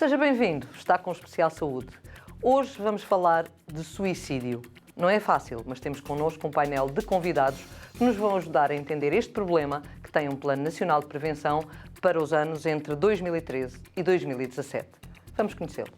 Seja bem-vindo, está com o Especial Saúde. Hoje vamos falar de suicídio. Não é fácil, mas temos connosco um painel de convidados que nos vão ajudar a entender este problema, que tem um Plano Nacional de Prevenção para os anos entre 2013 e 2017. Vamos conhecê-lo.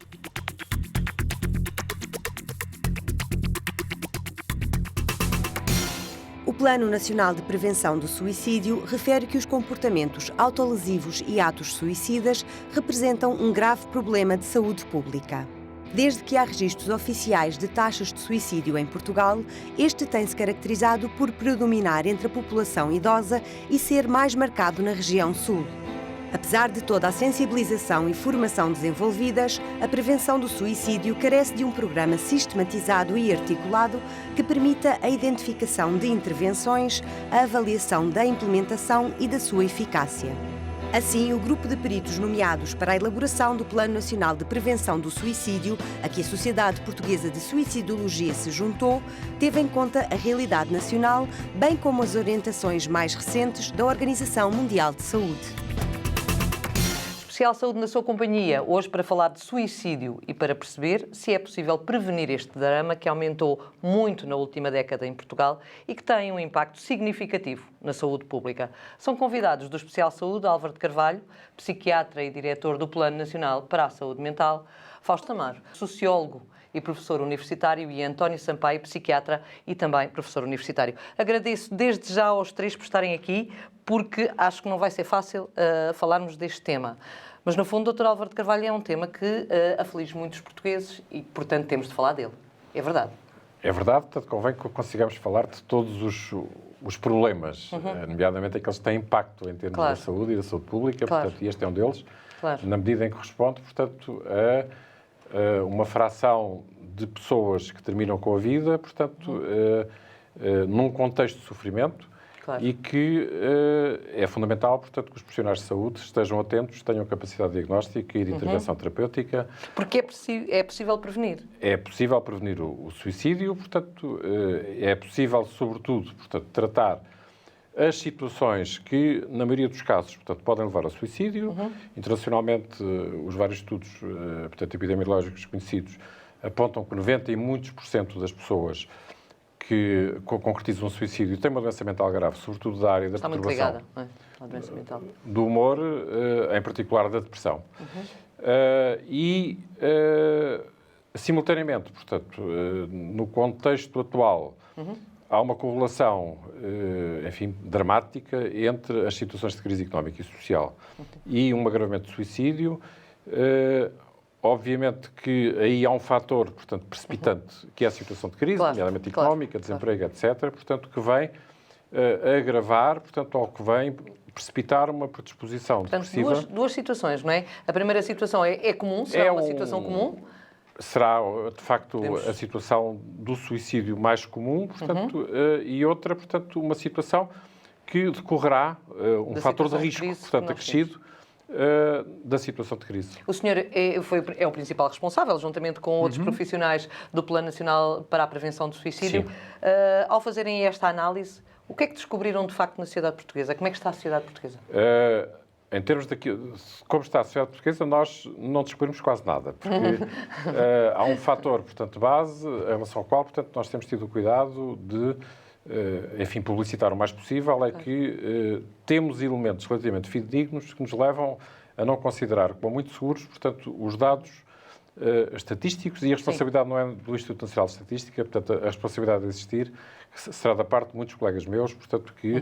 O Plano Nacional de Prevenção do Suicídio refere que os comportamentos autolesivos e atos suicidas representam um grave problema de saúde pública. Desde que há registros oficiais de taxas de suicídio em Portugal, este tem-se caracterizado por predominar entre a população idosa e ser mais marcado na região sul. Apesar de toda a sensibilização e formação desenvolvidas, a prevenção do suicídio carece de um programa sistematizado e articulado que permita a identificação de intervenções, a avaliação da implementação e da sua eficácia. Assim, o grupo de peritos nomeados para a elaboração do Plano Nacional de Prevenção do Suicídio, a que a Sociedade Portuguesa de Suicidologia se juntou, teve em conta a realidade nacional, bem como as orientações mais recentes da Organização Mundial de Saúde. Especial Saúde na sua companhia, hoje para falar de suicídio e para perceber se é possível prevenir este drama que aumentou muito na última década em Portugal e que tem um impacto significativo na saúde pública. São convidados do Especial Saúde Álvaro de Carvalho, psiquiatra e diretor do Plano Nacional para a Saúde Mental, Fausto Amaro, sociólogo e professor universitário, e António Sampaio, psiquiatra e também professor universitário. Agradeço desde já aos três por estarem aqui, porque acho que não vai ser fácil falarmos deste tema. Mas, no fundo, o Dr. Álvaro de Carvalho é um tema que aflige muitos portugueses e, portanto, temos de falar dele. É verdade? É verdade, portanto, convém que consigamos falar de todos os problemas, nomeadamente aqueles que têm impacto em termos da saúde e da saúde pública, portanto, e este é um deles, na medida em que responde, portanto, a uma fração de pessoas que terminam com a vida, portanto, num contexto de sofrimento. Claro. E que é fundamental, portanto, que os profissionais de saúde estejam atentos, tenham capacidade de diagnóstica e de intervenção terapêutica. Porque é possível prevenir. É possível prevenir o suicídio, portanto, é possível, sobretudo, portanto, tratar as situações que, na maioria dos casos, portanto, podem levar ao suicídio. Internacionalmente, os vários estudos, portanto, epidemiológicos conhecidos apontam que 90 e muitos % das pessoas que concretizam um suicídio têm uma doença mental grave, sobretudo da área da perturbação. Está muito ligada, à doença mental. Do humor, em particular da depressão. Simultaneamente, portanto, no contexto atual, há uma correlação, enfim, dramática entre as situações de crise económica e social e um agravamento de suicídio. Obviamente que aí há um fator, portanto, precipitante, que é a situação de crise, nomeadamente económica, desemprego, etc., portanto, que vem agravar, portanto, ou que vem precipitar uma predisposição depressiva. Duas situações, não é? A primeira situação é comum, será uma situação comum? Será, de facto, a situação do suicídio mais comum, portanto, e outra, portanto, uma situação que decorrerá um fator de risco, portanto, acrescido, da situação de crise. O senhor é o principal responsável, juntamente com outros profissionais do Plano Nacional para a Prevenção do Suicídio. Ao fazerem esta análise, o que é que descobriram de facto na sociedade portuguesa? Como é que está a sociedade portuguesa? Em termos de como está a sociedade portuguesa, nós não descobrimos quase nada, porque há um fator, portanto, base, em relação ao qual, portanto, nós temos tido o cuidado de enfim, publicitar o mais possível, é que temos elementos relativamente fidedignos que nos levam a não considerar como muito seguros, portanto, os dados estatísticos, e a responsabilidade não é do Instituto Nacional de Estatística, portanto, a responsabilidade de existir será da parte de muitos colegas meus, portanto, que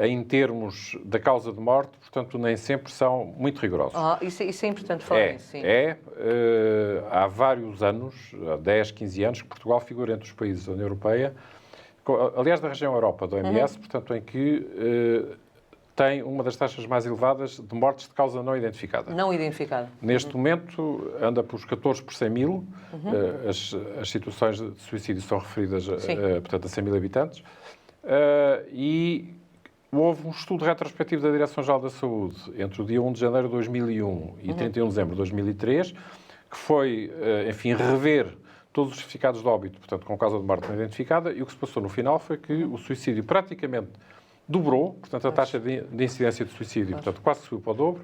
em termos da causa de morte, portanto, nem sempre são muito rigorosos. Isso é importante falar nisso, sim. Há vários anos, há 10, 15 anos, que Portugal figura entre os países da União Europeia, aliás, da região Europa, do OMS, portanto, em que tem uma das taxas mais elevadas de mortes de causa não identificada. Não identificada. Neste momento, anda por 14 por 100 mil. As situações de suicídio são referidas, portanto, a 100 mil habitantes. E houve um estudo retrospectivo da Direção-Geral da Saúde entre o dia 1 de janeiro de 2001 e 31 de dezembro de 2003, que foi, enfim, rever todos os certificados de óbito, portanto, com causa de morte não identificada, e o que se passou no final foi que o suicídio praticamente dobrou, portanto, a taxa de incidência de suicídio, portanto, quase subiu para o dobro,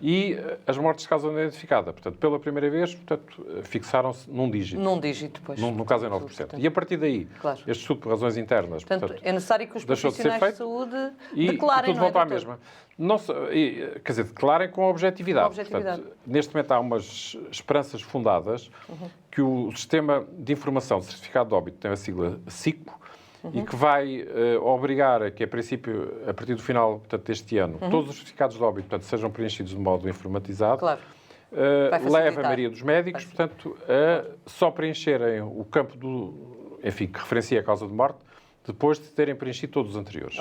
e as mortes de causa não identificada, portanto, pela primeira vez, portanto, fixaram-se num dígito. Num dígito, pois. No caso é 9%. E a partir daí, este estudo por razões internas, portanto, é necessário que os profissionais de saúde declarem, e tudo volta à mesma. Não, quer dizer, declarem com objetividade. Portanto, neste momento há umas esperanças fundadas que o Sistema de Informação de Certificado de Óbito tem a sigla SICO, e que vai obrigar a que, a princípio, a partir do final, portanto, deste ano, todos os certificados de óbito, portanto, sejam preenchidos de modo informatizado. Claro. Leva a maioria dos médicos, portanto, a só preencherem o campo que referencia a causa de morte, depois de terem preenchido todos os anteriores.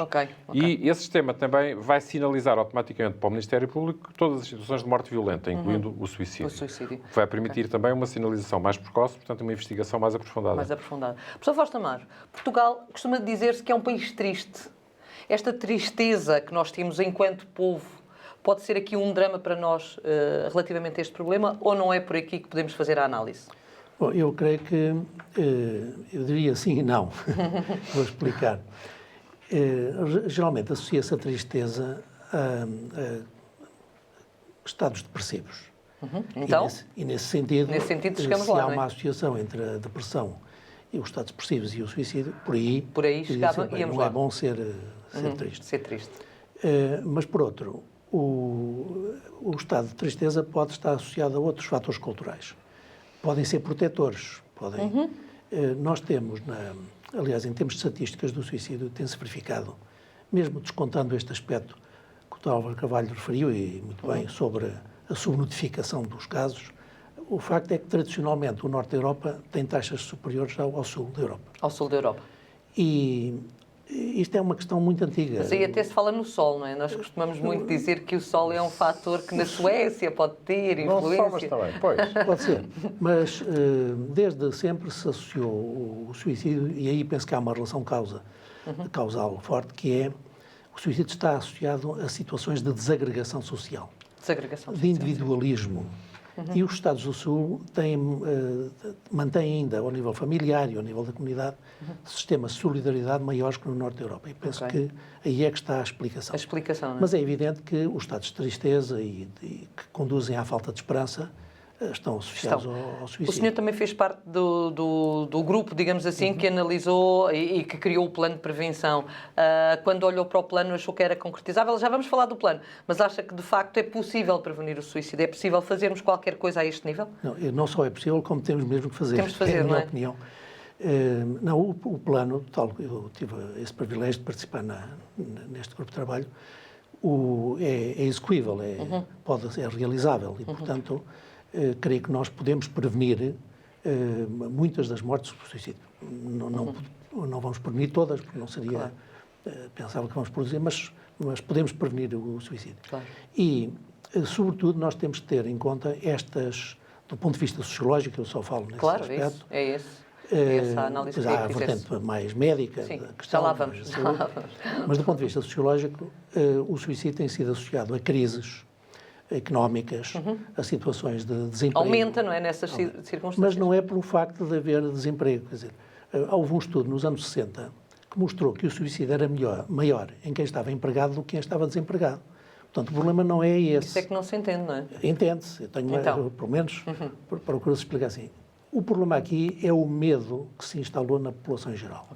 E esse sistema também vai sinalizar automaticamente para o Ministério Público todas as situações de morte violenta, incluindo o suicídio. Vai permitir também uma sinalização mais precoce, portanto, uma investigação mais aprofundada. Professor Fausto Amaro, Portugal costuma dizer-se que é um país triste. Esta tristeza que nós temos enquanto povo pode ser aqui um drama para nós relativamente a este problema, ou não é por aqui que podemos fazer a análise? Bom, eu creio que, eu diria sim e não. Vou explicar. Geralmente associa-se a tristeza a estados depressivos. Então? E nesse sentido chegamos se lá, há uma associação entre a depressão e os estados depressivos e o suicídio, por aí íamos não é bom ser triste. Ser triste. Mas, por outro, o estado de tristeza pode estar associado a outros fatores culturais. Podem ser protetores. Nós temos, aliás, em termos de estatísticas do suicídio, tem-se verificado, mesmo descontando este aspecto que o Dr. Álvaro Carvalho referiu, e muito bem, sobre a subnotificação dos casos, o facto é que, tradicionalmente, o norte da Europa tem taxas superiores ao sul da Europa. Ao sul da Europa. E isto é uma questão muito antiga. Mas aí até se fala no sol, não é? Nós costumamos muito dizer que o sol é um fator que na Suécia pode ter influência. Não só, mas também, pois. Pode ser. Mas desde sempre se associou o suicídio, e aí penso que há uma relação causal forte, que é o suicídio está associado a situações de desagregação social. De individualismo. E os Estados do Sul mantêm ainda, ao nível familiar e ao nível da comunidade, sistemas de solidariedade maiores que no norte da Europa. E penso que aí é que está a explicação. Não é? Mas é evidente que os estados de tristeza e que conduzem à falta de esperança estão associados ao suicídio. O senhor também fez parte do grupo, digamos assim, que analisou e que criou o plano de prevenção. Quando olhou para o plano, achou que era concretizável. Já vamos falar do plano, mas acha que, de facto, é possível prevenir o suicídio? É possível fazermos qualquer coisa a este nível? Não só é possível, como temos mesmo que fazer. Temos de fazer, não é? Na minha opinião. O plano, eu tive esse privilégio de participar neste grupo de trabalho, é execuível, é realizável e, portanto, creio que nós podemos prevenir muitas das mortes por suicídio. Não vamos prevenir todas, porque não seria pensável que vamos produzir, mas podemos prevenir o suicídio. E, sobretudo, nós temos que ter em conta do ponto de vista sociológico, eu só falo nesse aspecto. É essa análise que há a vertente mais médica da questão. Já lá vamos. Mas, do ponto de vista sociológico, o suicídio tem sido associado a crises económicas, a situações de desemprego. Aumenta, não é, nessas circunstâncias? Mas não é pelo facto de haver desemprego. Quer dizer, houve um estudo nos anos 60 que mostrou que o suicídio era maior em quem estava empregado do que quem estava desempregado. Portanto, o problema não é esse. Isso é que não se entende, não é? Entende-se. Eu tenho, pelo menos, procuro-se explicar assim. O problema aqui é o medo que se instalou na população em geral.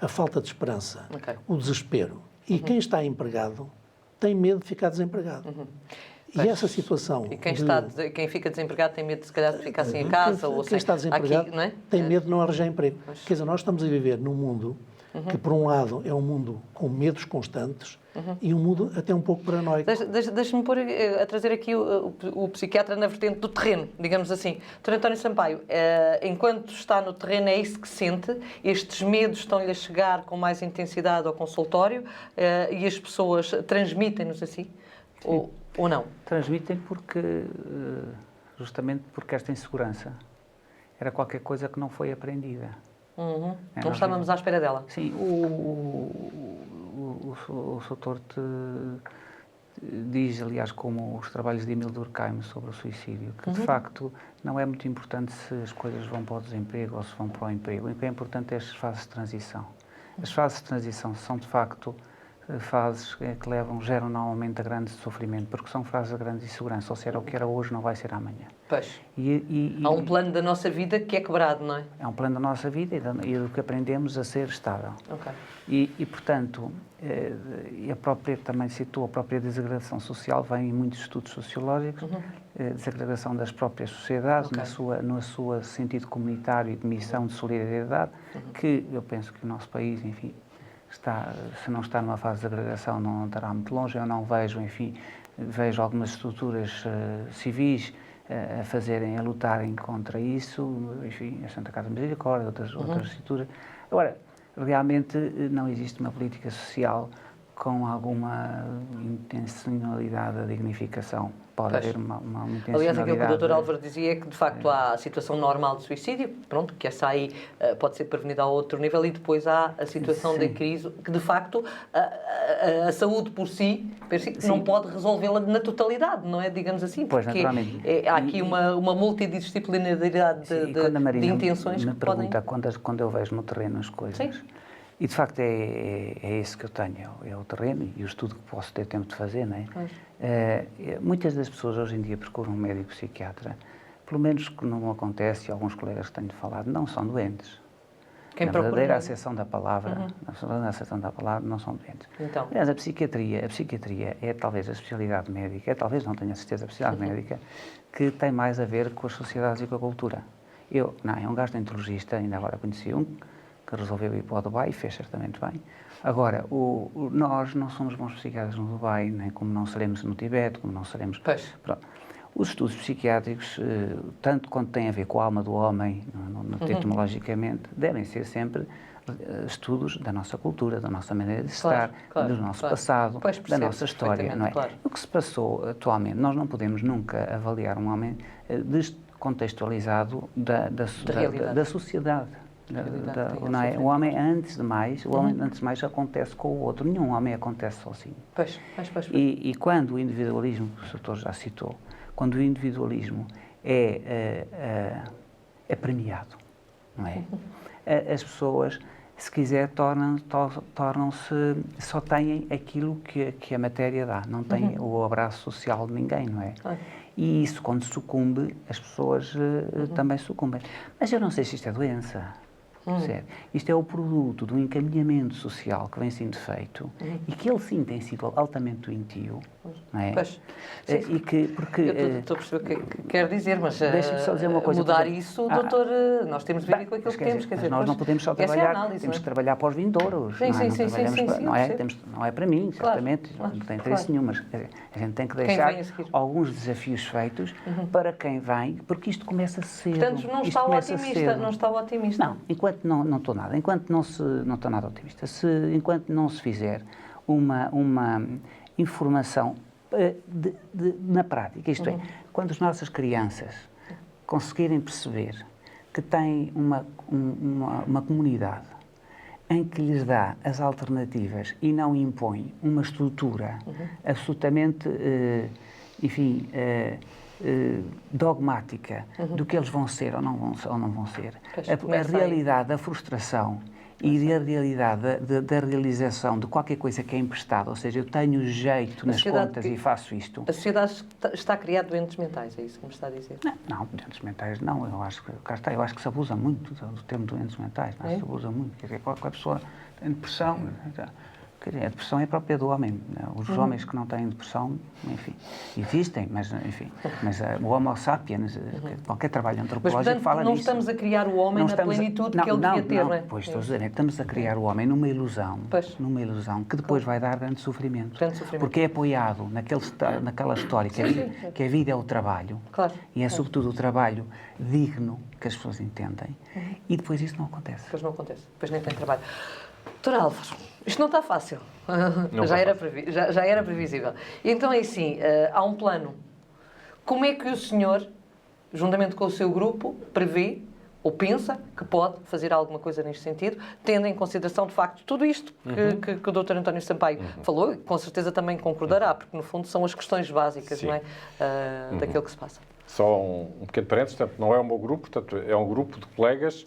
A falta de esperança, o desespero. E quem está empregado tem medo de ficar desempregado. E essa situação... E quem fica desempregado tem medo, de, se calhar, de ficar sem a casa ou quem está desempregado aqui, não é? Tem medo de não arranjar emprego. Quer dizer, nós estamos a viver num mundo que, por um lado, é um mundo com medos constantes e um mundo até um pouco paranoico. Deixe-me pôr a trazer aqui o psiquiatra na vertente do terreno, digamos assim. Dr. António Sampaio, enquanto está no terreno, é isso que sente? Estes medos estão-lhe a chegar com mais intensidade ao consultório e as pessoas transmitem-nos assim? Ou não? Transmitem justamente porque esta insegurança era qualquer coisa que não foi aprendida. Não estávamos à espera dela. Sim, o Soutor diz, aliás, como os trabalhos de Emil Durkheim sobre o suicídio, que de facto não é muito importante se as coisas vão para o desemprego ou se vão para o emprego. O que é importante é as fases de transição. As fases de transição são, de facto, fases que geram normalmente a grande sofrimento, porque são fases de grande insegurança, ou seja, o que era hoje não vai ser amanhã. Pois. Há um plano da nossa vida que é quebrado, não é? É um plano da nossa vida e do que aprendemos a ser estável. Ok. Portanto, a própria, também citou, a própria desagregação social vem em muitos estudos sociológicos, desagregação das próprias sociedades, no seu sentido comunitário e de missão de solidariedade, que eu penso que o nosso país, enfim, se não está numa fase de agregação, não estará muito longe. Eu não vejo, enfim, vejo algumas estruturas civis a lutarem contra isso, enfim, a Santa Casa de Misericórdia, outras estruturas. Agora, realmente não existe uma política social com alguma intencionalidade da dignificação. Pode haver uma intencionalidade... Aliás, aquilo que o Dr. Álvaro dizia é que, de facto, há a situação normal de suicídio, pronto, que essa aí pode ser prevenida a outro nível, e depois há a situação da crise, que, de facto, a saúde por si não pode resolvê-la na totalidade, não é? Digamos assim, pois, porque naturalmente. Há aqui uma multidisciplinaridade de intenções me que podem... pergunta quando eu vejo no terreno as coisas. Sim. E, de facto, é isso que eu tenho, é o terreno e o estudo que posso ter tempo de fazer, não é? Muitas das pessoas hoje em dia procuram um médico psiquiatra, pelo menos que não acontece, e alguns colegas que tenho falado, não são doentes. Na verdadeira acessão da palavra, não são doentes. Então. Aliás, a psiquiatria é talvez a especialidade médica, talvez não tenha certeza, a especialidade médica, que tem mais a ver com as sociedades e com a cultura. É um gastroenterologista, ainda agora conheci um, que resolveu ir para o Dubai e fez certamente bem. Agora, nós não somos bons psiquiatras no Dubai, nem como não seremos no Tibete, como não seremos... Pois. Pronto. Os estudos psiquiátricos, tanto quanto têm a ver com a alma do homem, etimologicamente, devem ser sempre estudos da nossa cultura, da nossa maneira de estar, do nosso passado, da nossa história, não é? Claro. O que se passou atualmente, nós não podemos nunca avaliar um homem descontextualizado da sociedade. Não é? O homem, antes de mais, acontece com o outro. Nenhum homem acontece sozinho. Pois. E quando o individualismo, que o Dr. já citou, quando o individualismo é premiado, não é? As pessoas, se quiser, tornam-se, só têm aquilo que a matéria dá, não têm o abraço social de ninguém, não é? E isso, quando sucumbe, as pessoas também sucumbem. Mas eu não sei se isto é doença. Isto é o produto de um encaminhamento social que vem sendo feito e que ele sim tem sido altamente doentio, não é? Pois. E que, porque... Eu estou a perceber o que quer dizer, mas deixa-me só dizer uma coisa, mudar isso, doutor, nós temos de ver com aquilo que temos. Mas nós não podemos só trabalhar, temos que trabalhar para os vindouros. Não é para mim, certamente, não tem interesse nenhum, mas a gente tem que deixar alguns desafios feitos para quem vem, porque isto começa cedo. Portanto, não está otimista. Não, enquanto não estou nada, enquanto não estou nada otimista, enquanto não se fizer uma informação na prática, isto é, quando as nossas crianças conseguirem perceber que têm uma comunidade em que lhes dá as alternativas e não impõe uma estrutura absolutamente, dogmática do que eles vão ser ou não vão ser. A realidade da frustração e a realidade da realização de qualquer coisa que é emprestada, ou seja, eu tenho jeito nas contas e faço isto. A sociedade está a criar doentes mentais, é isso que me está a dizer? Não, doentes mentais não, eu acho que se abusa muito do termo doentes mentais, se abusa muito, quer dizer, qualquer pessoa tem depressão, a depressão é própria do homem. Os homens que não têm depressão, enfim, existem, mas o Homo sapiens, qualquer trabalho antropológico fala disso. Não estamos a criar o homem na plenitude que ele devia ter, não é? Pois, estou a dizer, estamos a criar o homem numa ilusão que depois vai dar grande sofrimento. Porque é apoiado naquela história que a vida é o trabalho, e é sobretudo o trabalho digno que as pessoas entendem, e depois isso não acontece. Depois não acontece, depois nem tem trabalho. Doutor Álvaro, isto não está fácil. Já era previsível. E então é assim, há um plano. Como é que o senhor, juntamente com o seu grupo, prevê ou pensa que pode fazer alguma coisa neste sentido, tendo em consideração, de facto, tudo isto que o Dr. António Sampaio falou, e com certeza também concordará, porque, no fundo, são as questões básicas, não é? Daquilo que se passa. Só um pequeno parênteses, portanto, não é o meu grupo, portanto, é um grupo de colegas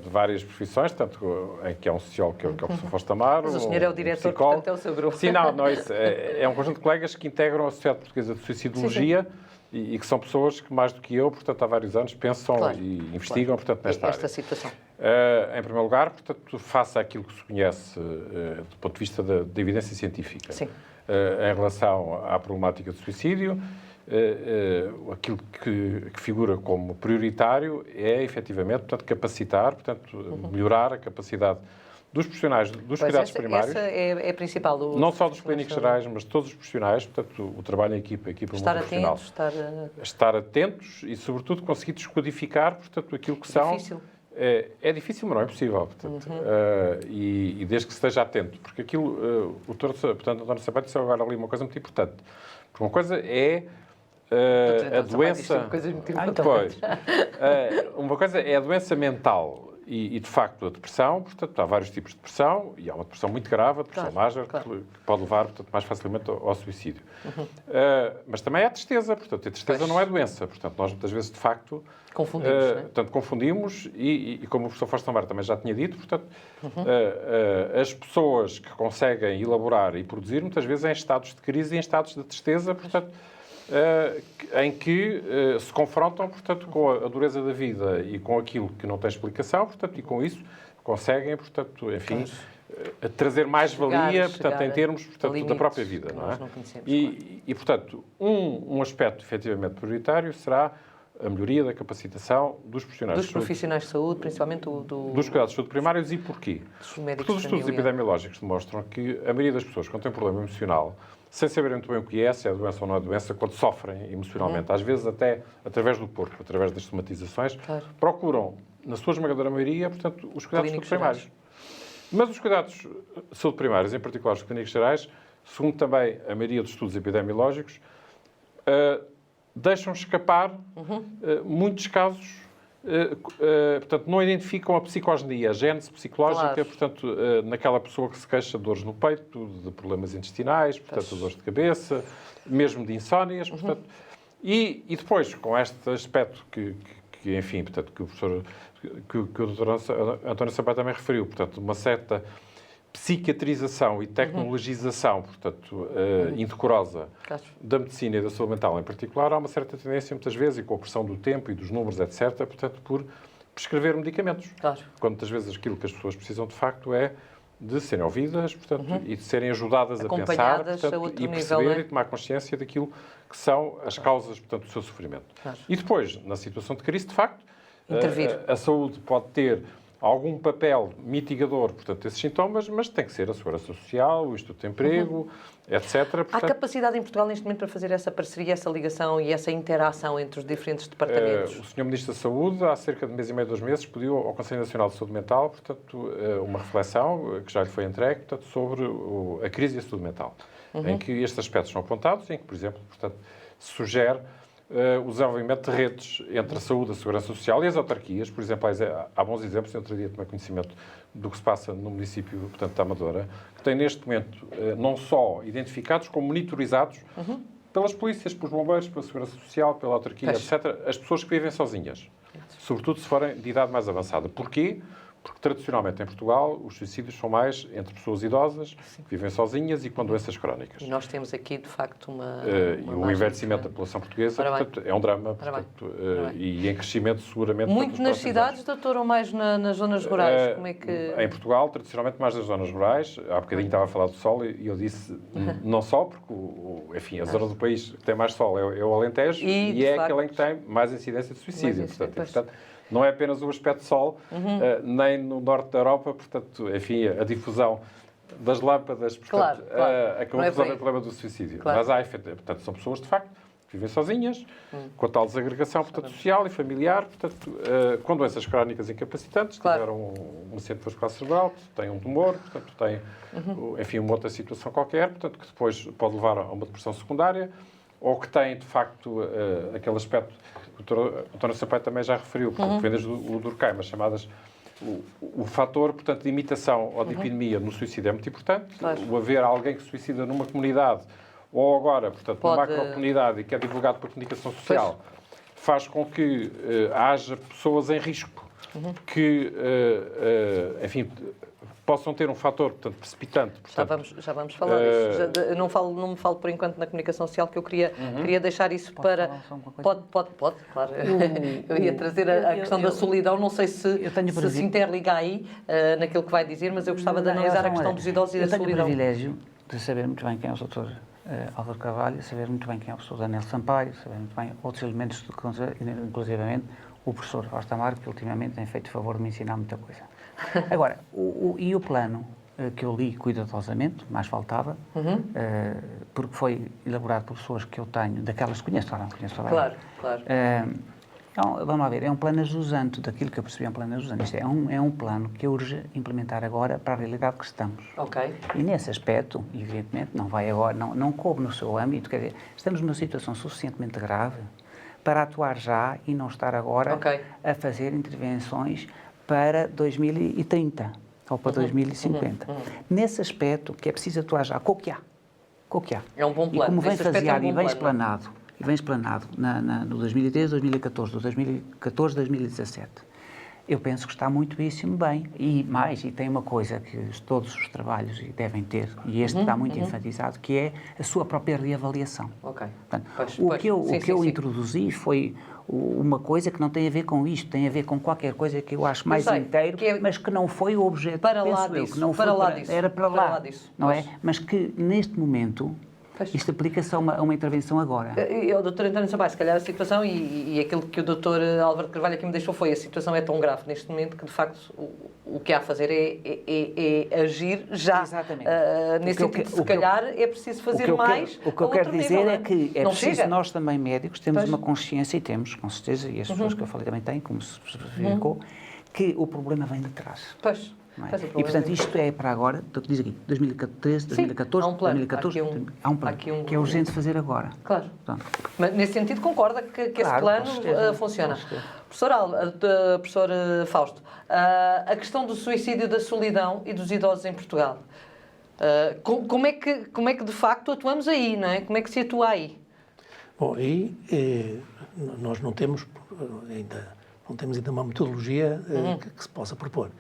de várias profissões, tanto em que é um sociólogo, que é o professor Fausto Amaro. Mas o senhor é o diretor, psicólogo. portanto é o seu grupo. Sim, não é isso. É um conjunto de colegas que integram a Sociedade Portuguesa de Suicidologia e que são pessoas que, mais do que eu, portanto, há vários anos, pensam e investigam, portanto, nesta área. Esta situação. Em primeiro lugar, portanto, face àquilo que se conhece do ponto de vista da evidência científica em relação à problemática do suicídio, aquilo que figura como prioritário é, efetivamente, portanto, capacitar, portanto, melhorar a capacidade dos profissionais dos cuidados primários. Essa é a principal. Não só dos clínicos gerais, mas de todos os profissionais, portanto, o trabalho em equipa multiprofissional. Estar atentos e, sobretudo, conseguir descodificar, portanto, aquilo que são... Difícil. É difícil, mas não é impossível, portanto, e desde que se esteja atento, porque aquilo, portanto, António Sampaio disse agora ali uma coisa muito importante, porque uma coisa é a doença... Uma coisa é a doença mental e, de facto, a depressão, portanto, há vários tipos de depressão, e há uma depressão muito grave, a depressão major, que pode levar, portanto, mais facilmente ao suicídio. Mas também há a tristeza, portanto, a tristeza não é doença, portanto, nós muitas vezes, de facto, confundimos, portanto, confundimos e como o professor Fausto Amaro também já tinha dito, portanto, as pessoas que conseguem elaborar e produzir, muitas vezes em estados de crise e em estados de tristeza, portanto, em que se confrontam, portanto, com a dureza da vida e com aquilo que não tem explicação, portanto, e com isso conseguem, portanto, enfim, trazer mais valia, portanto, em termos, portanto, da própria vida, não é? E, portanto, um aspecto efetivamente prioritário será a melhoria da capacitação dos profissionais dos profissionais de saúde, principalmente dos cuidados de saúde primários. E porquê? Porque os estudos epidemiológicos demonstram que a maioria das pessoas que têm um problema emocional, sem saberem muito bem o que é, se é doença ou não é doença, quando sofrem emocionalmente, às vezes até através do corpo, através das somatizações, procuram, na sua esmagadora maioria, portanto, os cuidados de saúde primários. Mas os cuidados de saúde primários, em particular os clínicos gerais, segundo também a maioria dos estudos epidemiológicos, deixam escapar muitos casos, portanto, não identificam a psicogenia, a gênese psicológica, portanto, naquela pessoa que se queixa de dores no peito, de problemas intestinais, portanto, de dores de cabeça, mesmo de insónias, portanto, e depois, com este aspecto que enfim, portanto, que o professor, que o Dr. António Sampaio também referiu, portanto, uma certa psiquiatrização e tecnologização, portanto, indecorosa da medicina e da saúde mental em particular, há uma certa tendência, muitas vezes, e com a pressão do tempo e dos números, etc., portanto, por prescrever medicamentos. Quando muitas vezes aquilo que as pessoas precisam, de facto, é de serem ouvidas, portanto, e de serem ajudadas a pensar, portanto, e perceber e tomar consciência daquilo que são as causas, portanto, do seu sofrimento. E depois, na situação de crise, de facto, a saúde pode ter algum papel mitigador, portanto, desses sintomas, mas tem que ser a Segurança Social, o Instituto de Emprego, etc. Portanto, há capacidade em Portugal, neste momento, para fazer essa parceria, essa ligação e essa interação entre os diferentes departamentos? O Sr. Ministro da Saúde, há cerca de mês e meio, 2 meses, pediu ao Conselho Nacional de Saúde Mental, portanto, uma reflexão, que já lhe foi entregue, portanto, sobre a crise da saúde mental, em que estes aspectos são apontados, em que, por exemplo, portanto, se sugere o desenvolvimento de redes entre a saúde, a segurança social e as autarquias. Por exemplo, há bons exemplos, eu outro dia tomei conhecimento do que se passa no município, portanto, da Amadora, que tem neste momento não só identificados, como monitorizados pelas polícias, pelos bombeiros, pela segurança social, pela autarquia, etc., as pessoas que vivem sozinhas, sobretudo se forem de idade mais avançada. Porquê? Porque, tradicionalmente, em Portugal, os suicídios são mais entre pessoas idosas, que vivem sozinhas e com doenças crónicas. E nós temos aqui, de facto, e o envelhecimento da população portuguesa, portanto, é um drama, portanto, e em crescimento, seguramente. Muito nas cidades, doutor, ou mais nas zonas rurais? Como é que... Em Portugal, tradicionalmente, mais nas zonas rurais. Há bocadinho estava a falar do sol e eu disse, não só, porque, enfim, a zona do país que tem mais sol é o Alentejo e é aquela em que tem mais incidência de suicídio. Portanto, não é apenas o aspecto sol, nem no norte da Europa, portanto, enfim, a difusão das lâmpadas, portanto, acabou por resolver o problema do suicídio. Mas há, portanto, são pessoas, de facto, que vivem sozinhas, com a tal desagregação, portanto, social e familiar, portanto, com doenças crónicas incapacitantes, tiveram um acidente vascular cerebral, têm um tumor, portanto, têm, enfim, uma outra situação qualquer, portanto, que depois pode levar a uma depressão secundária, ou que têm, de facto, aquele aspecto que o Dr. António Sampaio também já referiu, portanto, vendas do Durkheim, as chamadas... O fator, portanto, de imitação ou de epidemia no suicídio é muito importante. O haver alguém que se suicida numa comunidade, ou agora, portanto, numa macrocomunidade e que é divulgado pela comunicação social, faz com que haja pessoas em risco que, enfim, possam ter um fator, portanto, precipitante. Portanto, Já vamos falar disso. Eu não me falo por enquanto na comunicação social, que eu queria deixar isso para... falar só uma coisa? Pode, claro. Eu ia trazer a questão da solidão, não sei se se interliga aí naquilo que vai dizer, mas eu gostava de analisar a questão dos idosos e da solidão. Eu tenho o privilégio de saber muito bem quem é o Dr. Álvaro Carvalho, saber muito bem quem é o professor Daniel Sampaio, saber muito bem outros elementos, inclusivamente o professor Costa Marco, que ultimamente tem feito favor de me ensinar muita coisa. Agora, e o plano que eu li cuidadosamente, mais faltava, porque foi elaborado por pessoas que eu tenho, daquelas que conheço, não conheço toda a Claro. Então, vamos lá ver, é um plano ajusante, daquilo que eu percebi, é um plano ajusante. Isto é um plano que urge implementar agora para a realidade que estamos. Ok. E nesse aspecto, evidentemente, não vai agora, não coube no seu âmbito, quer dizer, estamos numa situação suficientemente grave para atuar já e não estar agora a fazer intervenções para 2030 ou para 2050. Nesse aspecto, que é preciso atuar já, com o que há. É um bom plano. E como vem faseado e bem plano. explanado no 2013, 2014, 2014, 2017, eu penso que está muitíssimo bem. E tem uma coisa que todos os trabalhos devem ter, e este está muito enfatizado, que é a sua própria reavaliação. Ok. Portanto, o que eu introduzi foi uma coisa que não tem a ver com isto, tem a ver com qualquer coisa que eu acho mais inteiro, mas que não foi o objeto, para lá disso, que não foi era para lá disso, não é? Mas que neste momento isto aplica-se a uma intervenção agora. O Dr. António Sampaio, se calhar a situação, e aquilo que o Dr. Álvaro Carvalho aqui me deixou foi, a situação é tão grave neste momento que, de facto, o que há a fazer é agir já. Exatamente. Nesse sentido, se calhar, é preciso fazer mais. O que eu quero dizer é que é preciso nós também, médicos, temos uma consciência, e temos, com certeza, e as pessoas que eu falei também têm, como se verificou, que o problema vem de trás. Pois. E, portanto, isto é para agora, diz aqui, 2013, 2014, há um plano. 2014, há um plano que é urgente fazer agora. Claro. Mas, nesse sentido, concorda que esse plano funciona. Professor Fausto, a questão do suicídio, da solidão e dos idosos em Portugal, como é que de facto atuamos aí, não é? Como é que se atua aí? Bom, aí nós não temos ainda uma metodologia que se possa propor.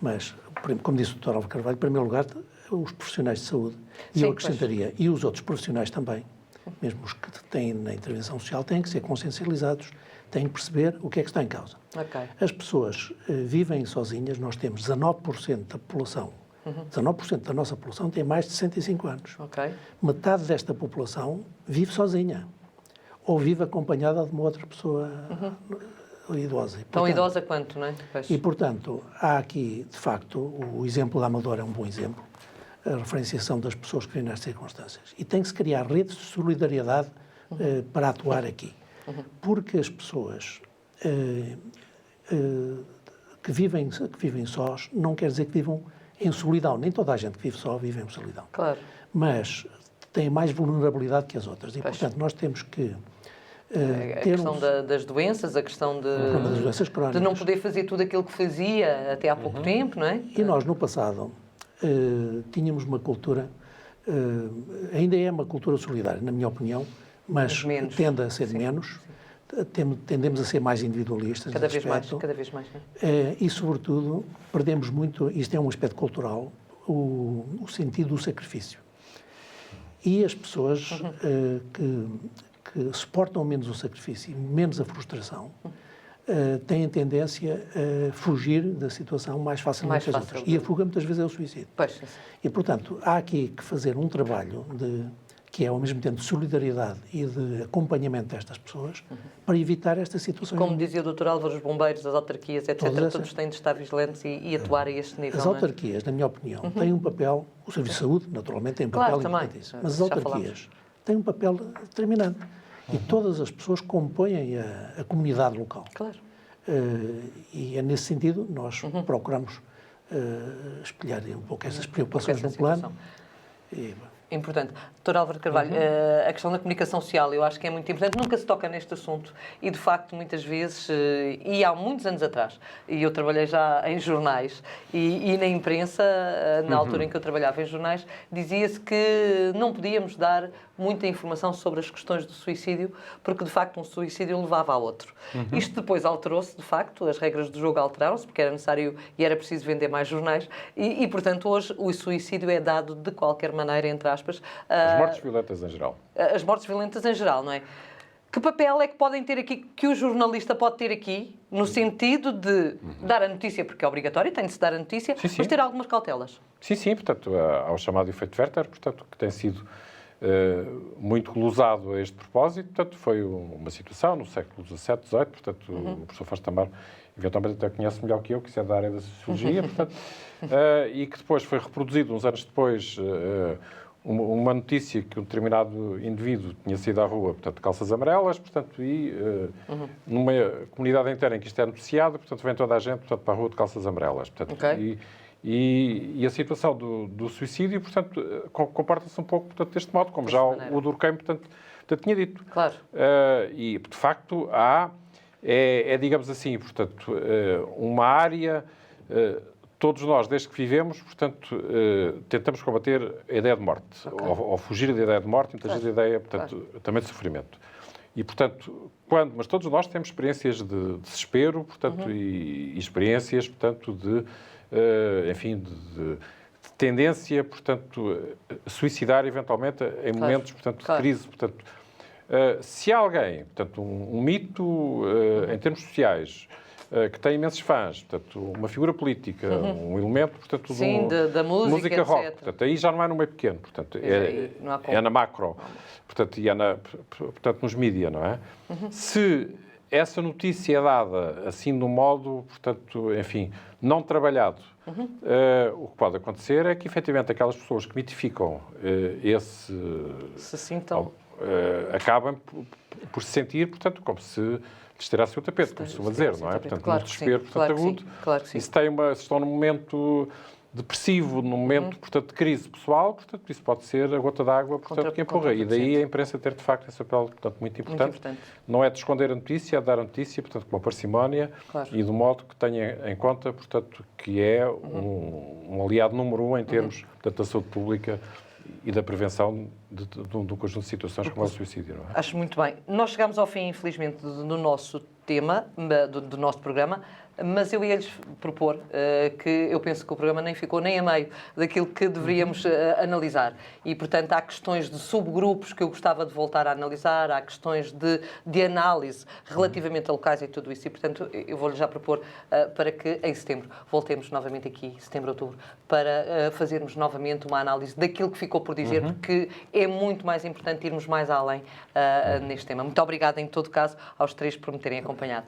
Mas, como disse o Dr. Álvaro Carvalho, em primeiro lugar, os profissionais de saúde, e eu acrescentaria, e os outros profissionais também, mesmo os que têm na intervenção social, têm que ser consciencializados, têm que perceber o que é que está em causa. As pessoas vivem sozinhas, nós temos 19% da população, 19% da nossa população tem mais de 65 anos. Metade desta população vive sozinha, ou vive acompanhada de uma outra pessoa idosa. E, tão idosa quanto, não é? E, portanto, há aqui, de facto, o exemplo da Amadora é um bom exemplo, a referenciação das pessoas que vivem nestas circunstâncias. E tem que se criar redes de solidariedade para atuar aqui. Porque as pessoas que vivem sós não quer dizer que vivam em solidão. Nem toda a gente que vive só vive em solidão. Claro. Mas têm mais vulnerabilidade que as outras. E, portanto, nós temos que a questão das doenças, a questão de não poder fazer tudo aquilo que fazia até há pouco tempo, não é? E nós, no passado, tínhamos uma cultura, ainda é uma cultura solidária, na minha opinião, mas tende a ser menos. Tendemos a ser mais individualistas. Cada vez mais, não é? E, sobretudo, perdemos muito, isto é um aspecto cultural, o sentido do sacrifício. E as pessoas que suportam menos o sacrifício e menos a frustração, têm tendência a fugir da situação mais facilmente que as outras. E a fuga muitas vezes é o suicídio. E, portanto, há aqui que fazer um trabalho que é ao mesmo tempo de solidariedade e de acompanhamento destas pessoas para evitar esta situação. Como dizia o Dr. Álvaro, os bombeiros, as autarquias, etc., todos têm de estar vigilantes e atuar a este nível. As autarquias, na minha opinião, têm um papel, o Serviço de Saúde, naturalmente, tem um papel importantíssimo, mas as autarquias têm um papel determinante. E todas as pessoas compõem a comunidade local. Claro. E é nesse sentido nós procuramos espelhar um pouco essas preocupações no plano. Importante. Dr. Álvaro de Carvalho, a questão da comunicação social eu acho que é muito importante. Nunca se toca neste assunto e, de facto, muitas vezes, e há muitos anos atrás, e eu trabalhei já em jornais e na imprensa, na altura em que eu trabalhava em jornais, dizia-se que não podíamos dar muita informação sobre as questões do suicídio, porque, de facto, um suicídio levava a outro. Isto depois alterou-se, de facto, as regras do jogo alteraram-se, porque era necessário e era preciso vender mais jornais, e, portanto, hoje o suicídio é dado de qualquer maneira, entre aspas. As mortes violentas em geral. As mortes violentas em geral, não é? Que papel é que podem ter aqui, que o jornalista pode ter aqui, no sentido de dar a notícia, porque é obrigatório, tem de se dar a notícia, Sim, sim. mas ter algumas cautelas? Sim, portanto, há o chamado efeito Werther, portanto, que tem sido muito glosado a este propósito. Portanto, foi uma situação no século XVII, XVIII, portanto, o professor Fausto Amaro eventualmente até conhece melhor que eu, que é da área da sociologia, portanto, e que depois foi reproduzido, uns anos depois, uma notícia que um determinado indivíduo tinha saído à rua, portanto, de calças amarelas, portanto, e numa comunidade inteira em que isto é noticiado, portanto, vem toda a gente, portanto, para a rua de calças amarelas. Portanto, Ok. E a situação do suicídio, portanto, comporta-se um pouco, portanto, deste modo, como já o Durkheim, portanto, tinha dito. Claro. E, de facto, digamos assim, portanto, uma área, todos nós, desde que vivemos, portanto, tentamos combater a ideia de morte, ou fugir da ideia de morte, muitas vezes a ideia, portanto, também de sofrimento. E, portanto, mas todos nós temos experiências de desespero, portanto, e experiências, portanto, enfim, de tendência, portanto, suicidar eventualmente em momentos, portanto, de crise. Portanto, se há alguém, portanto, um mito em termos sociais, que tem imensos fãs, portanto, uma figura política, um elemento, portanto, Sim, da música, rock, etc. portanto, aí já não é no meio pequeno, portanto, é na macro, portanto, e portanto, nos mídia, não é? Se essa notícia é dada assim de um modo, portanto, enfim, não trabalhado, o que pode acontecer é que, efetivamente, aquelas pessoas que mitificam Se sintam. acabam por se sentir, portanto, como se lhes tirasse o tapete, como se costuma dizer, não é? Portanto, claro num que desespero, sim, portanto, claro que sim, agudo. claro que sim. E se estão num momento depressivo, num momento, portanto, de crise pessoal, portanto, isso pode ser a gota d'água, portanto, que empurra. E daí a imprensa ter, de facto, esse papel, portanto, muito importante. Não é de esconder a notícia, é de dar a notícia, portanto, com a parcimónia e do modo que tenha em conta, portanto, que é um aliado número 1 em termos, portanto, da saúde pública e da prevenção de um conjunto de situações como é o suicídio, não é? Acho muito bem. Nós chegamos ao fim, infelizmente, do nosso tema, do nosso programa, mas eu ia-lhes propor que eu penso que o programa nem ficou nem a meio daquilo que deveríamos analisar. E, portanto, há questões de subgrupos que eu gostava de voltar a analisar, há questões de análise relativamente a locais e tudo isso. E, portanto, eu vou-lhes já propor para que em setembro voltemos novamente aqui, setembro, outubro, para fazermos novamente uma análise daquilo que ficou por dizer, porque é muito mais importante irmos mais além neste tema. Muito obrigada, em todo caso, aos três por me terem acompanhado.